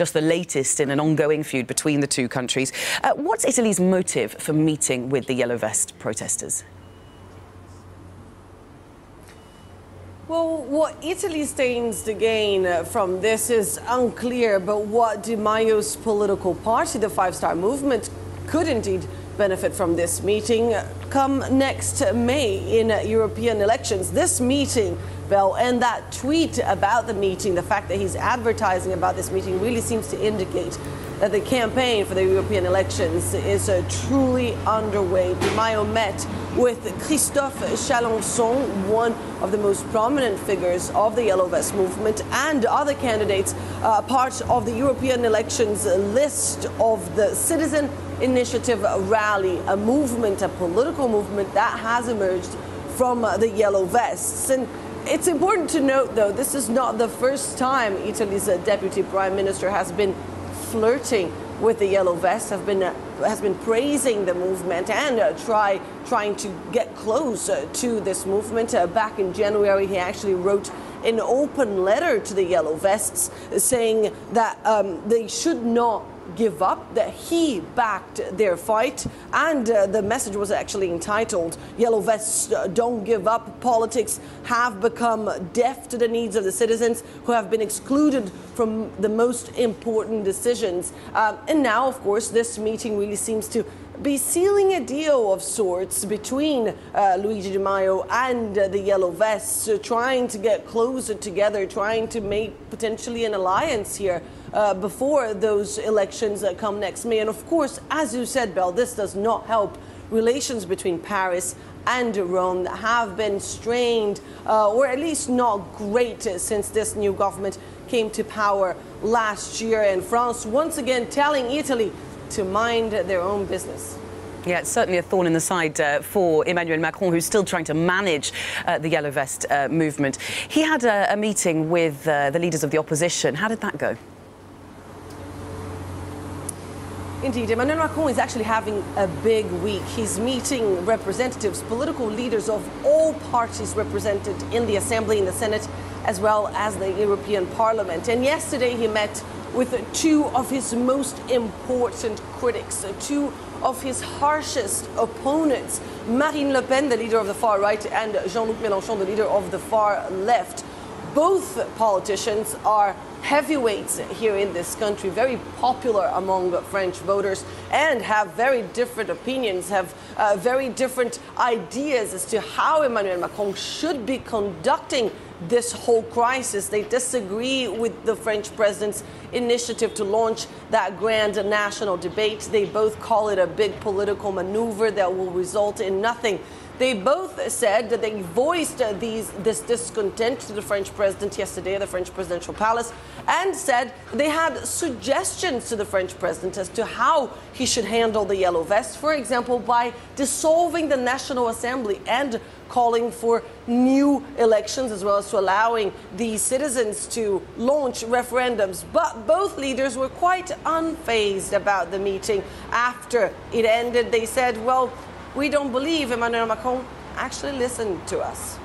just the latest in an ongoing feud between the two countries. What's Italy's motive for meeting with the Yellow Vest protesters? Well, what Italy stands to gain from this is unclear, but what Di Maio's political party, the Five Star Movement, could indeed benefit from this meeting come next May in European elections. This meeting, Bell, and that tweet about the meeting, the fact that he's advertising about this meeting really seems to indicate that the campaign for the European elections is truly underway. Di Maio met with Christophe Chalencon, one of the most prominent figures of the Yellow Vest movement, and other candidates, part of the European elections list of the Citizen Initiative Rally, a movement, a political movement that has emerged from the Yellow Vests. And it's important to note, though, this is not the first time Italy's Deputy Prime Minister has been flirting with the Yellow Vests, has been praising the movement and trying to get close to this movement. Back in January, he actually wrote an open letter to the Yellow Vests saying that they should not give up, that he backed their fight, and the message was actually entitled "Yellow Vests Don't Give Up. Politics have become deaf to the needs of the citizens who have been excluded from the most important decisions." And now, of course, this meeting really seems to be sealing a deal of sorts between Luigi Di Maio and the Yellow Vests, trying to get closer together, trying to make potentially an alliance here before those elections come next May. And of course, as you said, Belle, this does not help relations between Paris and Rome that have been strained, or at least not great, since this new government came to power last year. And France once again telling Italy to mind their own business. Yeah, it's certainly a thorn in the side for Emmanuel Macron, who's still trying to manage the Yellow Vest movement. He had a meeting with the leaders of the opposition. How did that go? Indeed, Emmanuel Macron is actually having a big week. He's meeting representatives, political leaders of all parties represented in the Assembly, in the Senate, as well as the European Parliament. And yesterday he met with two of his most important critics, two of his harshest opponents, Marine Le Pen, the leader of the far right, and Jean-Luc Mélenchon, the leader of the far left. Both politicians are heavyweights here in this country, very popular among French voters, and have very different opinions, have very different ideas as to how Emmanuel Macron should be conducting this whole crisis. They disagree with the French president's initiative to launch that grand national debate. They both call it a big political maneuver that will result in nothing. They both said that they voiced this discontent to the French president yesterday at the French presidential palace, and said they had suggestions to the French president as to how he should handle the Yellow Vest, for example, by dissolving the National Assembly and calling for new elections, as well as to allowing the citizens to launch referendums. But both leaders were quite unfazed about the meeting. After it ended, they said, well, we don't believe Emmanuel Macron actually listened to us.